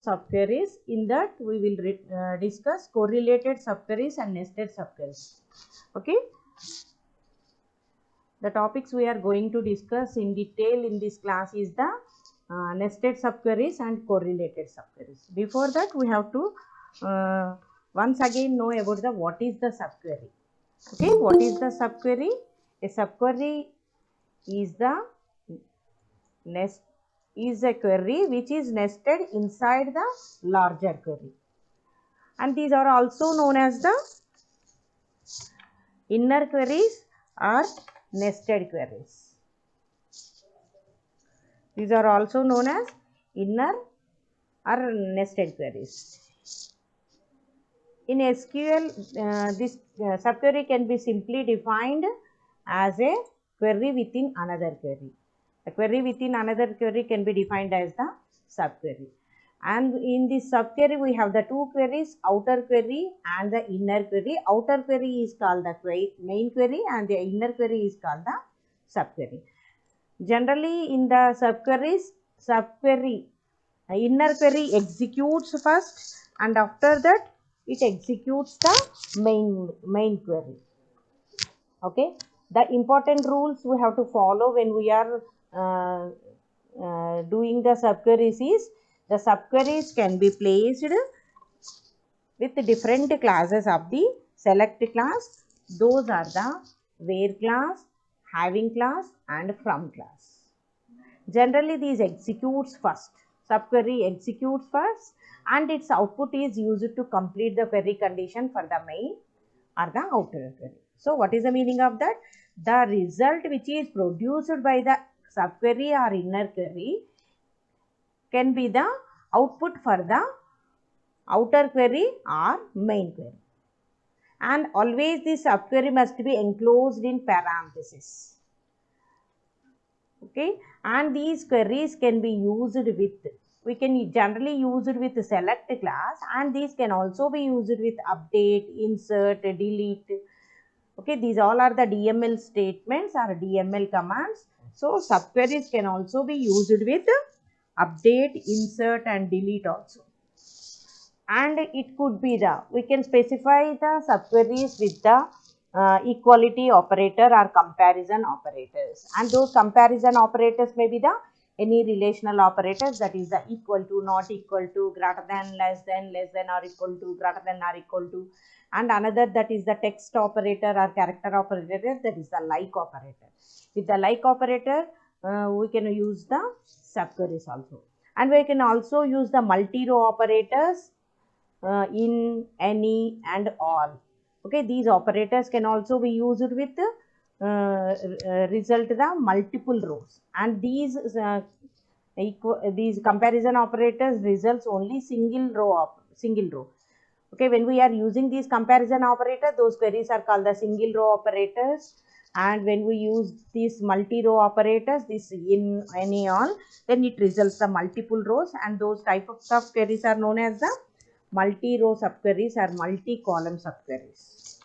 subqueries. In that we will discuss correlated subqueries and nested subqueries. Okay, the topics we are going to discuss in detail in this class is the nested subqueries and correlated subqueries. Before that, we have to once again know about the what is the subquery. Okay, what is the subquery? A subquery is the is a query which is nested inside the larger query, and these are also known as the inner queries or nested queries. These are also known as inner or nested queries. In SQL, this subquery can be simply defined as a query within another query. A query within another query can be defined as the subquery. And in this subquery, we have the two queries, outer query and the inner query. Outer query is called the main query and the inner query is called the subquery. Generally, in the inner query executes first, and after that it executes the main query. Okay, the important rules we have to follow when we are doing the subqueries is the subqueries can be placed with different classes of the select class. Those are the where class, having class and from class. Generally, these executes first. Subquery executes first and its output is used to complete the query condition for the main or the outer query. So, what is the meaning of that? The result which is produced by the subquery or inner query can be the output for the outer query or main query. And always this subquery must be enclosed in parentheses. Okay, and these queries can be used with, we can generally use it with select class, and these can also be used with update, insert, delete. Okay, these all are the DML statements or DML commands. So subqueries can also be used with update, insert and delete also. And it could be we can specify the subqueries with the equality operator or comparison operators, and those comparison operators may be the any relational operators, that is the equal to, not equal to, greater than, less than or equal to, greater than or equal to, and another that is the text operator or character operator, that is the like operator. With the like operator we can use the subqueries also, and we can also use the multi-row operators in, any and all. Okay, these operators can also be used with result the multiple rows, and these comparison operators results only single row. Okay, when we are using these comparison operators, those queries are called the single row operators, and when we use these multi-row operators, this in, any, all, then it results the multiple rows, and those type of queries are known as the multi-row subqueries or multi-column subqueries.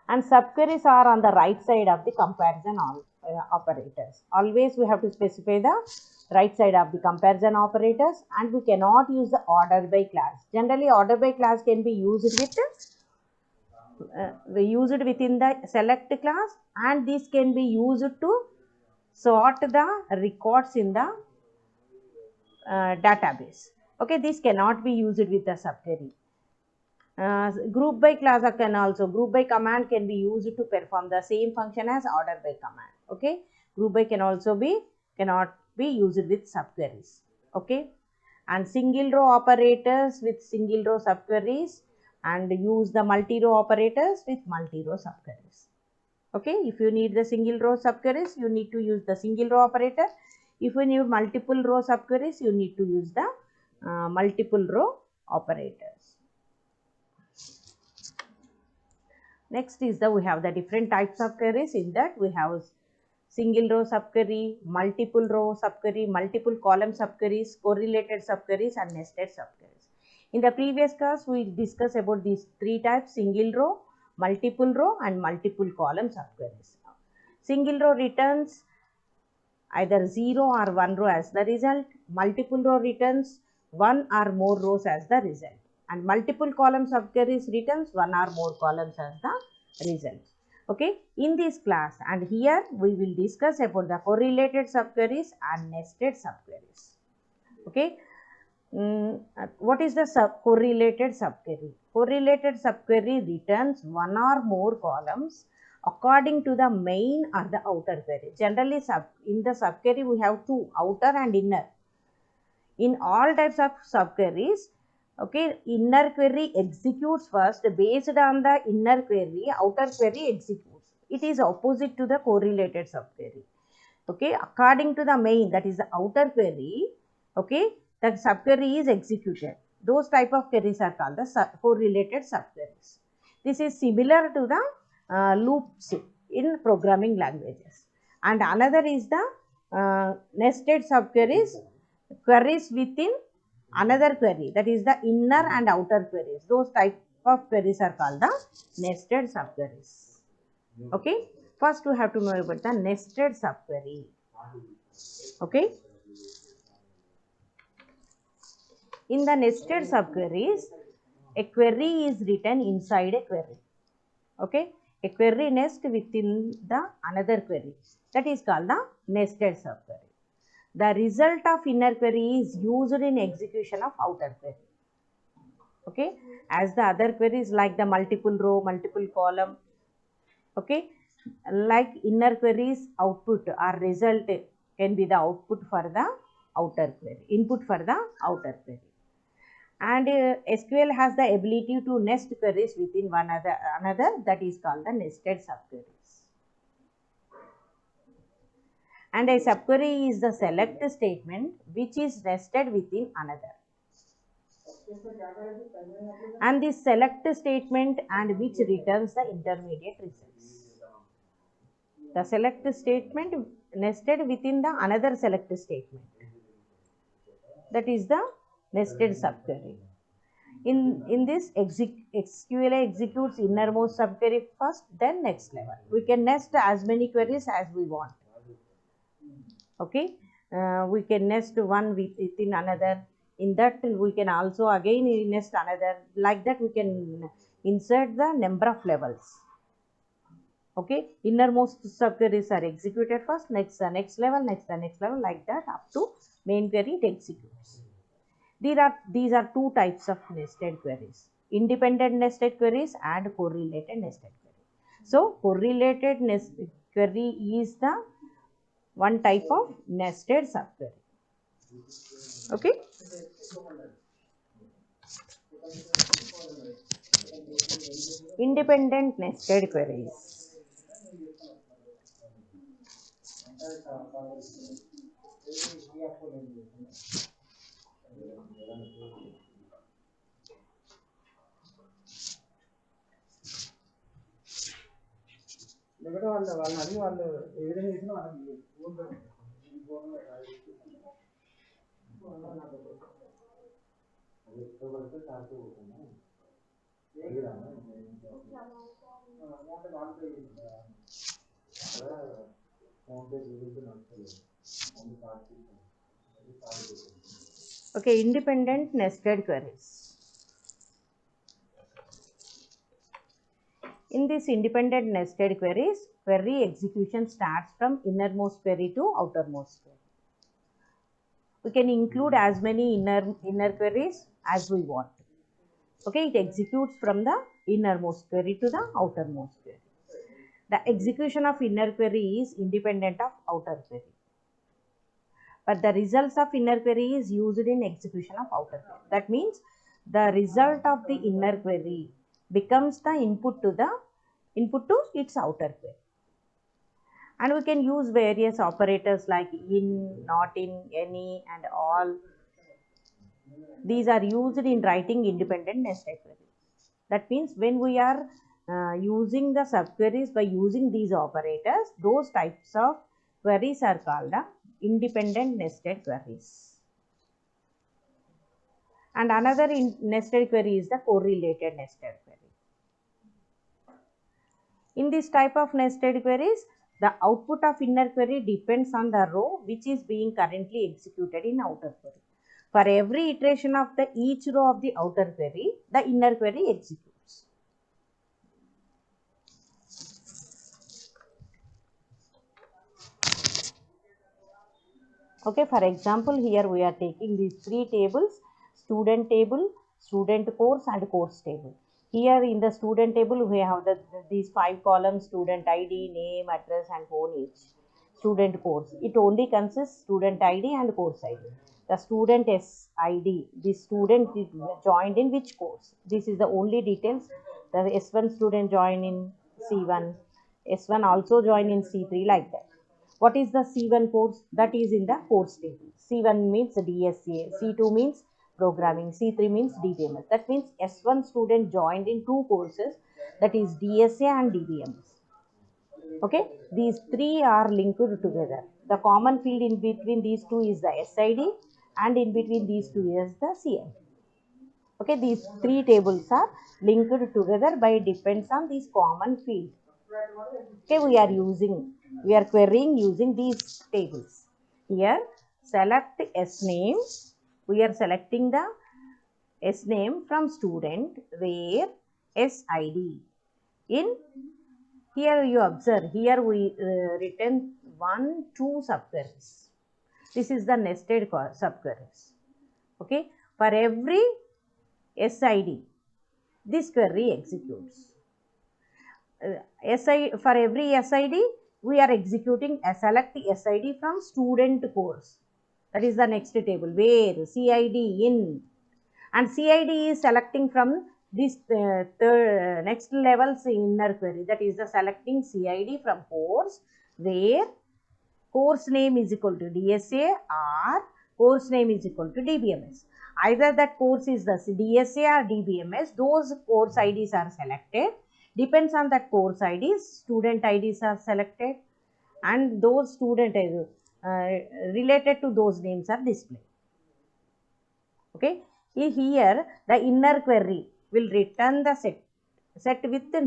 And subqueries are on the right side of the comparison operators. Always we have to specify the right side of the comparison operators, and we cannot use the order by class. Generally, order by class can be used with within the select class, and this can be used to sort the records in the database. Okay, this cannot be used with the subquery. Group by class group by command can be used to perform the same function as order by command. Okay, group by cannot be used with subqueries. Okay, and single row operators with single row subqueries, and use the multi-row operators with multi-row subqueries. Okay, if you need the single row subqueries, you need to use the single row operator. If you need multiple row subqueries, you need to use the multiple row operators. Next is we have the different types of queries. In that we have single row subquery, multiple row subquery, multiple column subqueries, correlated subqueries and nested subqueries. In the previous class, we discussed about these three types: single row, multiple row and multiple column subqueries. Single row returns either 0 or 1 row as the result. Multiple row returns 1 or more rows as the result, and multiple column subqueries returns 1 or more columns as the result. Okay, in this class and here we will discuss about the correlated subqueries and nested subqueries. Okay, what is the correlated subquery? Correlated subquery returns one or more columns according to the main or the outer query. Generally, in the subquery we have two, outer and inner. In all types of subqueries, okay, inner query executes first. Based on the inner query, outer query executes. It is opposite to the correlated subquery. Okay, according to the main, that is the outer query, okay, the subquery is executed. Those type of queries are called the correlated subqueries. This is similar to the loops in programming languages. And another is the nested subqueries, queries within another query, that is the inner and outer queries. Those type of queries are called the nested subqueries. Okay, first we have to know about the nested subquery. Okay, in the nested subqueries, a query is written inside a query. Okay, a query nest within the another query, that is called the nested subquery. The result of inner query is used in execution of outer query. Okay, as the other queries like the multiple row, multiple column. Okay, like inner queries output or result can be the output for the outer query, input for the outer query. And SQL has the ability to nest queries within one another, that is called the nested subqueries. And a subquery is the select statement which is nested within another. And this select statement and which returns the intermediate results. The select statement nested within the another select statement, that is the nested subquery. In this, SQL executes innermost subquery first, then next level. We can nest as many queries as we want. Okay, we can nest one within another. In that we can also again nest another. Like that we can insert the number of levels. Okay, innermost subqueries are executed first, next the next level, next the next level, like that up to main query it executes. These are two types of nested queries: independent nested queries and correlated nested query. So correlated nested query is the one type of nested subquery. Okay, independent nested queries. Okay, independent nested queries. In this independent nested queries, query execution starts from innermost query to outermost query. We can include as many inner queries as we want. Okay, it executes from the innermost query to the outermost query. The execution of inner query is independent of outer query, but the results of inner query is used in execution of outer query. That means the result of the inner query becomes the input to its outer query. And we can use various operators like in, not in, any, and all. These are used in writing independent nested queries. That means when we are using the subqueries by using these operators, those types of queries are called the independent nested queries. And another nested query is the correlated nested query. In this type of nested queries, The output of inner query depends on the row which is being currently executed in outer query. For every iteration of each row of the outer query, the inner query executes. Okay, for example, here we are taking these three tables: student table, student course, and course table. Here in the student table, we have these 5 columns: student ID, name, address, and phone each. Student course, it only consists student ID and course ID. The student SID, the student joined in which course. This is the only details. The S1 student joined in C1, S1 also joined in C3, like that. What is the C1 course? That is in the course table. C1 means DSA, C2 means programming, C3 means DBMS. That means S1 student joined in 2 courses, that is DSA and DBMS. Okay, these 3 are linked together. The common field in between these 2 is the SID, and in between these 2 is the CID. Okay, these 3 tables are linked together by depends on this common field. Okay, we are querying using these tables. Here, select S name. We are selecting the S name from student where SID. In here you observe, here we written 1, 2 subqueries. This is the nested subqueries. Okay, for every SID, this query executes. For every SID, we are executing a select SID from student course. That is the next table, where CID in, and CID is selecting from this next levels inner query, that is the selecting CID from course where course name is equal to DSA or course name is equal to DBMS. Either that course is the DSA or DBMS, those course IDs are selected. Depends on that course IDs, student IDs are selected, and those student related to those names are displayed. Okay, here the inner query will return the set with the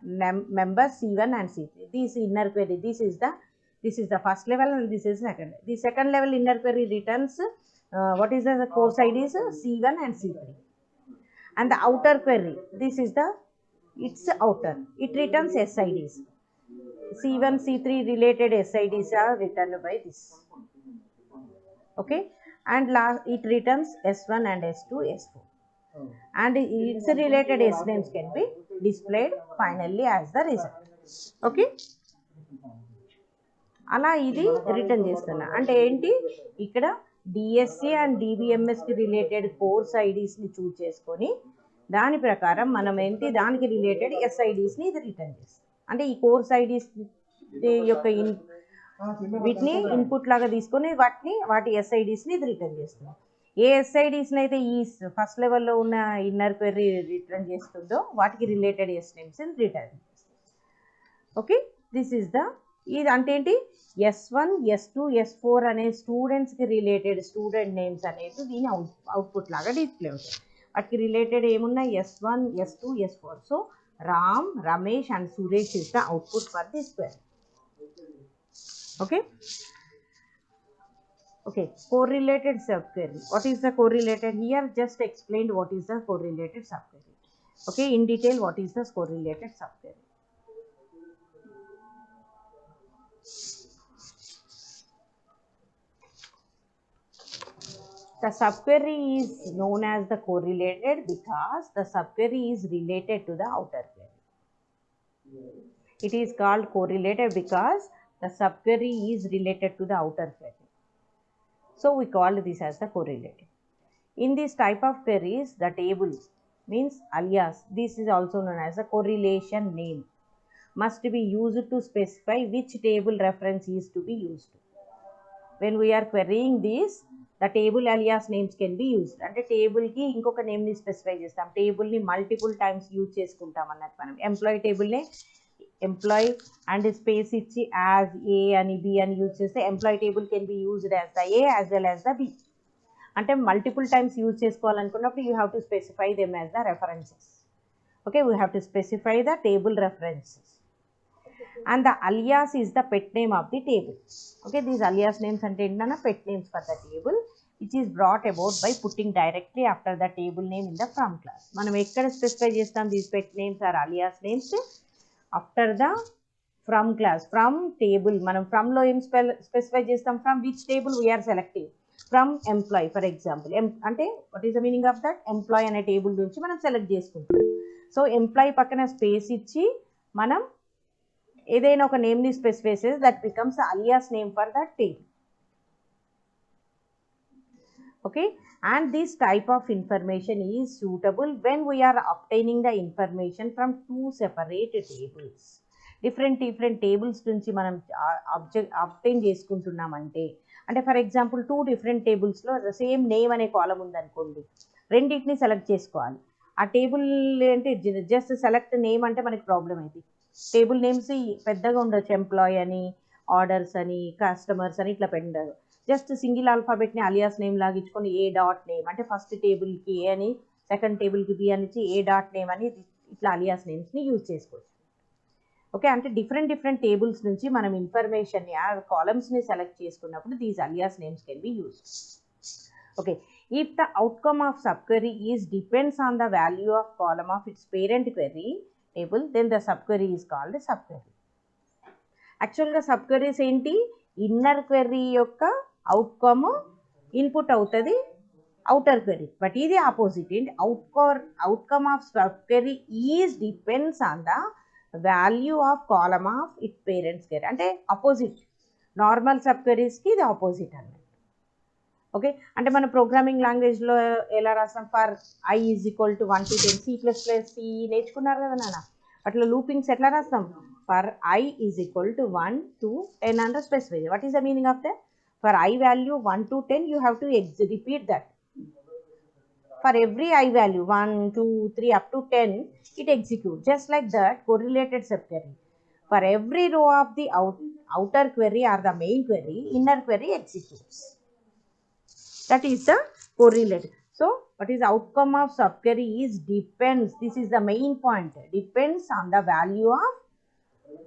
members C1 and C3. This inner query, this is the first level, and this is second. The second level inner query returns what is the course IDs C1 and C3. And the outer query, this is its outer. It returns SIDs. C1, C3 related SIDs are returned by this. Okay, and it returns S1 and S2, S4. And its related S names can be displayed finally as the result. Okay, అలా ఇది return చేస్తున్నా అంటే ఏంటి, ఇక్కడ DSA and డిబిఎంఎస్కి related course ఐడీస్ని choose చేసుకొని దాని ప్రకారం మనం ఏంటి దానికి రిలేటెడ్ ఎస్ఐడీస్ని ఇది రిటర్న్ చేస్తాం. అంటే ఈ కోర్స్ ఐడీస్ యొక్క వీటిని ఇన్పుట్ లాగా తీసుకొని వాటి ఎస్ఐడీస్ని ఇది రిటర్న్ చేస్తున్నాం. ఏ ఎస్ఐడీస్ని అయితే ఈ ఫస్ట్ లెవెల్లో ఉన్న ఇన్నర్ క్వెరీ రిటర్న్ చేస్తుందో వాటికి రిలేటెడ్ ఎస్ నేమ్స్ రిటర్న్ చేస్తాం. ఓకే, దిస్ ఈజ్ ఇది అంటే ఏంటి, S1, S2, S4 అనే స్టూడెంట్స్కి రిలేటెడ్ స్టూడెంట్ నేమ్స్ అనేది దీని అవుట్పుట్ లాగా డిస్ప్లే అవుతాయి. వాటికి రిలేటెడ్ ఏమున్నాయి, S1, S2, S4. So Ram, Ramesh and Suresh is the output for this query. Okay, okay, correlated subquery. What is the correlated? Here just explained what is the correlated subquery. Okay, in detail what is the correlated subquery. The subquery is known as the correlated because the subquery is related to the outer query. It is called correlated because the subquery is related to the outer query. So we call this as the correlated. In this type of queries, the table means alias, this is also known as a correlation name, must be used to specify which table reference is to be used. When we are querying this, the table alias names can be used. అంటే టేబుల్కి ఇంకొక నేమ్ని specify చేస్తాం, టేబుల్ని multiple times use చేసుకుంటాం అన్నట్టు. మనం employee టేబుల్ని employee and space ఇచ్చి as A అని B అని యూజ్ చేస్తే employee table can be used as the A as well as the B. అంటే మల్టిపుల్ టైమ్స్ యూజ్ చేసుకోవాలనుకున్నప్పుడు you have to specify them as the references. Okay, we have to specify the table references. and the alias is the pet name of the table. Okay, these alias names and pet names for the table, which is brought about by putting directly after the table name in the from class. మనం ఎక్కడ specify చేస్తాం these pet names or alias names after the from class, from table. మనం from లో ఏం specify చేస్తాం, from which table we are selecting, from employee for example. అంటే what is the meaning of that, employee అనే table నుంచి మనం select చేసుకుంటాం. So employee పక్కన స్పేస్ ఇచ్చి మనం ఏదైనా ఒక నేమ్ని స్పెసిఫై చేస్తే that becomes alias name for that table. Okay, and this type of information is suitable when we are obtaining the information from two separate tables. different tables నుంచి మనం obtain చేసుకుంటున్నామంటే, అంటే ఫర్ ఎగ్జాంపుల్ 2 different tablesలో same name అనే column ఉందనుకోండి, రెండింటిని select చేసుకోవాలి. ఆ టేబుల్ అంటే జస్ట్ సెలెక్ట్ నేమ్ అంటే మనకి ప్రాబ్లం అయింది. టేబుల్ నేమ్స్ పెద్దగా ఉండొచ్చు, ఎంప్లాయీ అని, ఆర్డర్స్ అని, కస్టమర్స్ అని ఇట్లా పెట్టారు. జస్ట్ సింగిల్ ఆల్ఫాబెట్ని అలియాస్ నేమ్ లాగా ఇచ్చుకొని ఏ డాట్ నేమ్ అంటే ఫస్ట్ టేబుల్కి ఏ అని, సెకండ్ టేబుల్కి బి అని ఇచ్చి ఏ డాట్ నేమ్ అని ఇట్లా అలియాస్ నేమ్స్ని యూజ్ చేసుకోవచ్చు. ఓకే, అంటే డిఫరెంట్ టేబుల్స్ నుంచి మనం ఇన్ఫర్మేషన్ని ఆ కాలమ్స్ని సెలెక్ట్ చేసుకున్నప్పుడు these alias names can be use. Okay, if the outcome of subquery is depends on the value of column of its parent query table, then the subquery is called subquery. యాక్చువల్గా subqueries ఏంటి, inner query యొక్క outcome input అవుతుంది outer query, but ఇది opposite. ఏంటి, outcome of subquery is depends on the value of column of it parents query. అంటే opposite, normal సబ్క్వెరీస్కి ఇది opposite అన్నమాట. ఓకే, అంటే మన ప్రోగ్రామింగ్ లాంగ్వేజ్లో ఎలా రాస్తాం, for i is equal to 1 to 10, C++ నేర్చుకున్నారు కదా నాన్న, అట్లా లూపింగ్స్ ఎట్లా రాస్తాం, for i is equal to 1 to 10 అంటే specify. What is the meaning of that, for i value 1 to 10 you have to repeat that. For every i value 1, 2, 3 up to 10 it executes. Just like that, correlated subquery, for every row of the outer query or the main query, inner query executes. That is the correlated. So what is outcome of subquery is depends, this is the main point, depends on the value of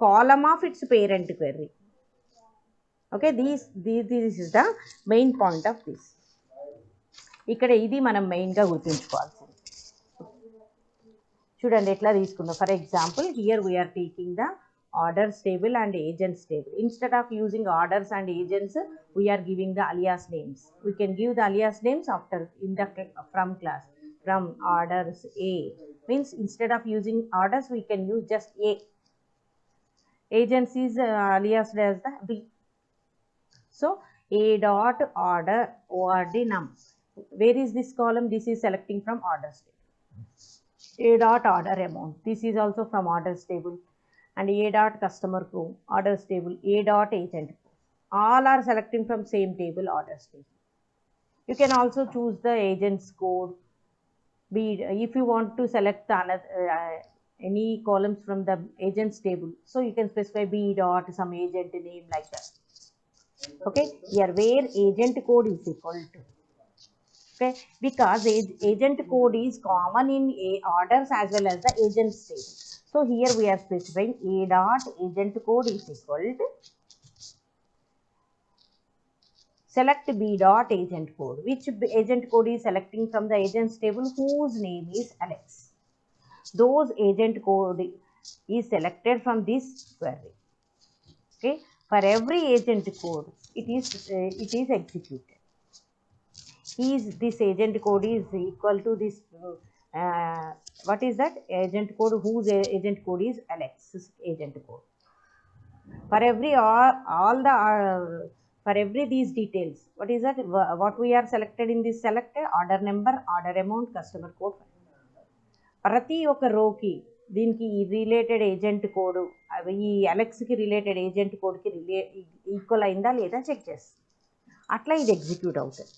column of its parent query. Okay, this is the main point of this. ఇక్కడ ఇది మనం మెయిన్గా గుర్తుంచుకోవాల్సింది. చూడండి ఎట్లా తీసుకుందాం. For example here we are taking the orders table and agents table. Instead of using orders and agents, we are giving the alias names. We can give the alias names after in the from class. From orders A means instead of using orders we can use just A. Agents is alias as the B. So A dot order ord num. Where is this column? This is selecting from orders table. A dot order amount. This is also from orders table. And A dot customer code, orders table, A dot agent code. All are selecting from same table, orders table. You can also choose the agent's code. If you want to select any columns from the agent's table, so you can specify B dot some agent name like that. Okay, here where agent code is equal to. Okay, because agent code is common in orders as well as the agent's table. So here we are specifying A dot agent code is equal to select B dot agent code. Which agent code is selecting from the agents table whose name is Alex. Those agent code is selected from this query. Okay, for every agent code it is executed. This agent code is equal to this. What is that agent code? Whose agent code is Alex's agent code. For every for every these details, what is that? What we are selected in this selected order number, order amount, customer code. ప్రతి ఒక్క రోకి దీనికి related agent code ఈ అలెక్స్కి related agent కోడ్కి equal అయిందా లేదా check చేస్తుంది. అట్లా ఇది execute అవుతుంది.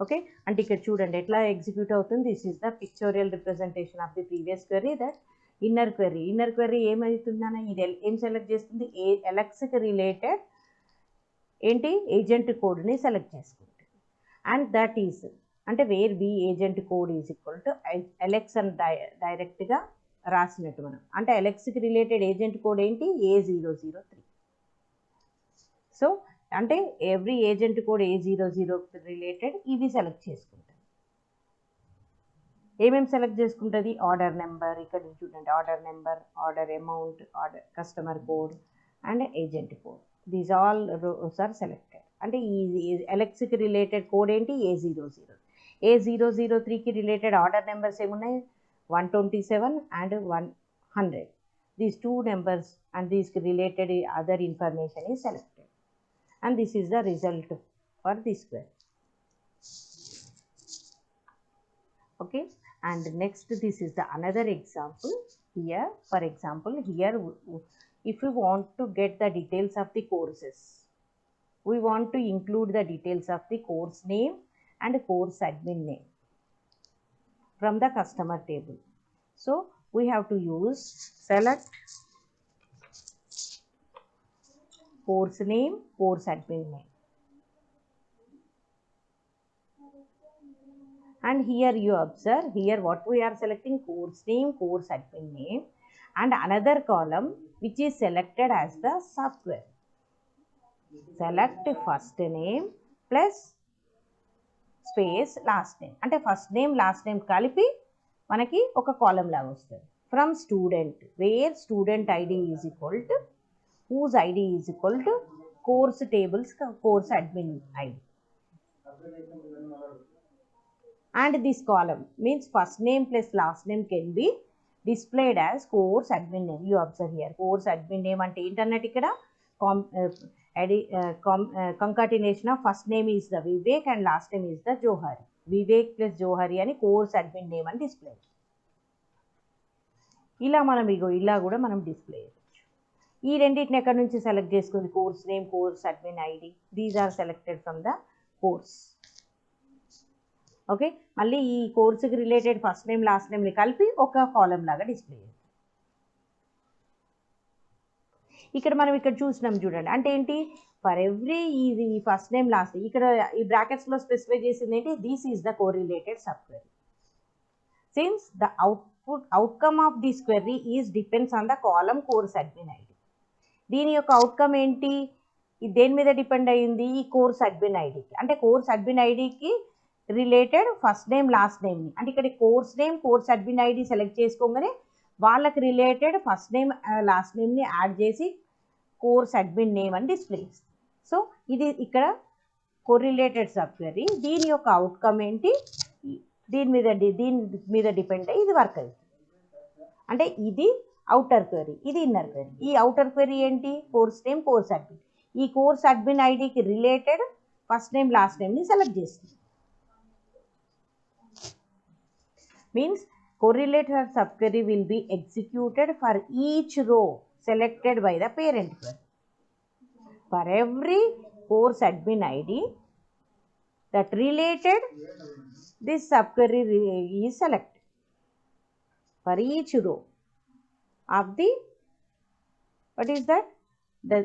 ఓకే, అంటే ఇక్కడ చూడండి ఎట్లా ఎగ్జిక్యూట్ అవుతుంది. This is the pictorial representation of the previous query. That inner query ఏమవుతుందని ఇది ఏం సెలెక్ట్ చేస్తుంది, ఎలెక్స్కి రిలేటెడ్ ఏంటి ఏజెంట్ కోడ్ని సెలెక్ట్ చేసుకుంటుంది. అండ్ దట్ ఈస్ అంటే where B agent code is equal to Alex అని డైరెక్ట్గా రాసినట్టు మనం. అంటే ఎలెక్స్కి రిలేటెడ్ ఏజెంట్ కోడ్ ఏంటి? A003. సో అంటే every agent code A00 related ఇవి సెలెక్ట్ చేసుకుంటాం. ఏమేమి సెలెక్ట్ చేసుకుంటుంది? ఆర్డర్ నెంబర్, ఇక్కడ చూడండి order number, order amount, order customer code and agent code. These all rows are selected. అంటే ఈ ఎలెక్స్కి రిలేటెడ్ కోడ్ ఏంటి? A00. A003కి రిలేటెడ్ ఆర్డర్ నెంబర్స్ ఏమున్నాయి? 127 and 100. These two numbers and these related other information is selected, and this is the result for this query. Okay, and next this is the another example. Here for example, here if we want to get the details of the courses, we want to include the details of the course name and course admin name from the customer table. So we have to use select course name, course admin name, and here you observe, here what we are selecting? Course name, course admin name, and another column which is selected as the subquery. Select first name plus space last name. అంటే first name last name కలిపి మనకి ఒక column లాగా వస్తుంది. From student, where student ID is equal to whose ID is equal to course tables course admin ID. And this column means first name plus last name can be displayed as course admin name. You observe here course admin name అంటే ఏంటన్నట్టు ఇక్కడ concatenation of first name is the Vivek and last name is the Johari. Vivek plus Johari అని course admin name అని display. ఇలా మనం ఇలా కూడా మనం display చేయొచ్చు. ఈ రెండింటిని ఎక్కడి నుంచి సెలెక్ట్ చేసుకుంది? Course name, course admin ID. These are selected from the course. Okay, మళ్ళీ ఈ కోర్సుకి రిలేటెడ్ ఫస్ట్ నేమ్ లాస్ట్ నేమ్ని కలిపి ఒక కాలం లాగా డిస్ప్లే చేయాలి. ఇక్కడ మనం ఇక్కడ చూసినాం చూడండి. అంటే ఏంటి? ఫర్ ఎవ్రీ ఇది ఫస్ట్ నేమ్ లాస్ట్ నేమ్ ఇక్కడ ఈ బ్రాకెట్స్లో స్పెసిఫై చేసింది ఏంటి? This is the correlated sub query. Since the outcome of this query is depends on the column course admin ID. దీని యొక్క అవుట్కమ్ ఏంటి? దేని మీద డిపెండ్ అయ్యింది? ఈ కోర్స్ అడ్మిన్ ఐడికి. అంటే కోర్స్ అడ్మిన్ ఐడికి రిలేటెడ్ ఫస్ట్ నేమ్ లాస్ట్ నేమ్ని, అంటే ఇక్కడ course name, course admin ID select చేసుకోగానే వాళ్ళకి రిలేటెడ్ ఫస్ట్ నేమ్ లాస్ట్ నేమ్ని యాడ్ చేసి కోర్స్ అడ్మిన్ నేమ్ అని డిస్ప్లే చేస్తుంది. సో ఇది ఇక్కడ కోరిలేటెడ్ సబ్ క్వెరీ. దీని యొక్క అవుట్కమ్ ఏంటి? దీని మీద డిపెండ్ అయ్యి ఇది వర్క్ అవుతుంది. అంటే ఇది అవుటర్ క్వెరీ, ఇది ఇన్నర్ క్వెరీ. ఈ అవుటర్ క్వెరీ ఏంటి? Course name, course admin. ఈ కోర్స్ అడ్మిన్ ఐడికి రిలేటెడ్ ఫస్ట్ నేమ్ లాస్ట్ నేమ్ని సెలెక్ట్ చేస్తుంది. Means correlated subquery will be executed for each row selected by the parent query. For every course admin ID that related, this subquery is selected for each row of the, what is that? The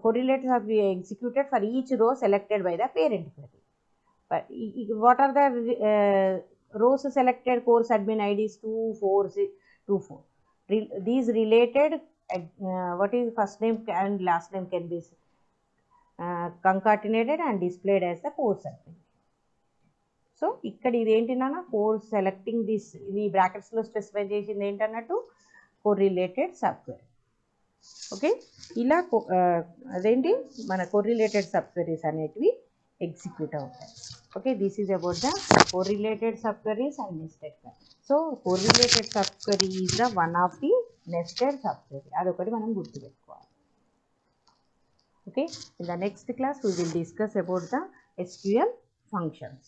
correlated have been executed for each row selected by the parent query. But what are the rows selected? Course admin IDs 2, 4, 6, 2, 4. These related what is first name and last name can be concatenated and displayed as the course admin. So ఇక్కడ ఇదేంటి నాన్న? Course selecting this, ఇది బ్రాకెట్స్లో specify చేసింది ఏంటన్నట్టు correlated sub query. Okay, ఇలా అదేంటి మన correlated sub queries అనేటివి execute అవుతాయి. Okay, this is about the correlated subqueries and nested query. So correlated subquery is the one of the nested subquery. Adokati manam gurtu pettukovali. Okay, in the next class we will discuss about the SQL functions.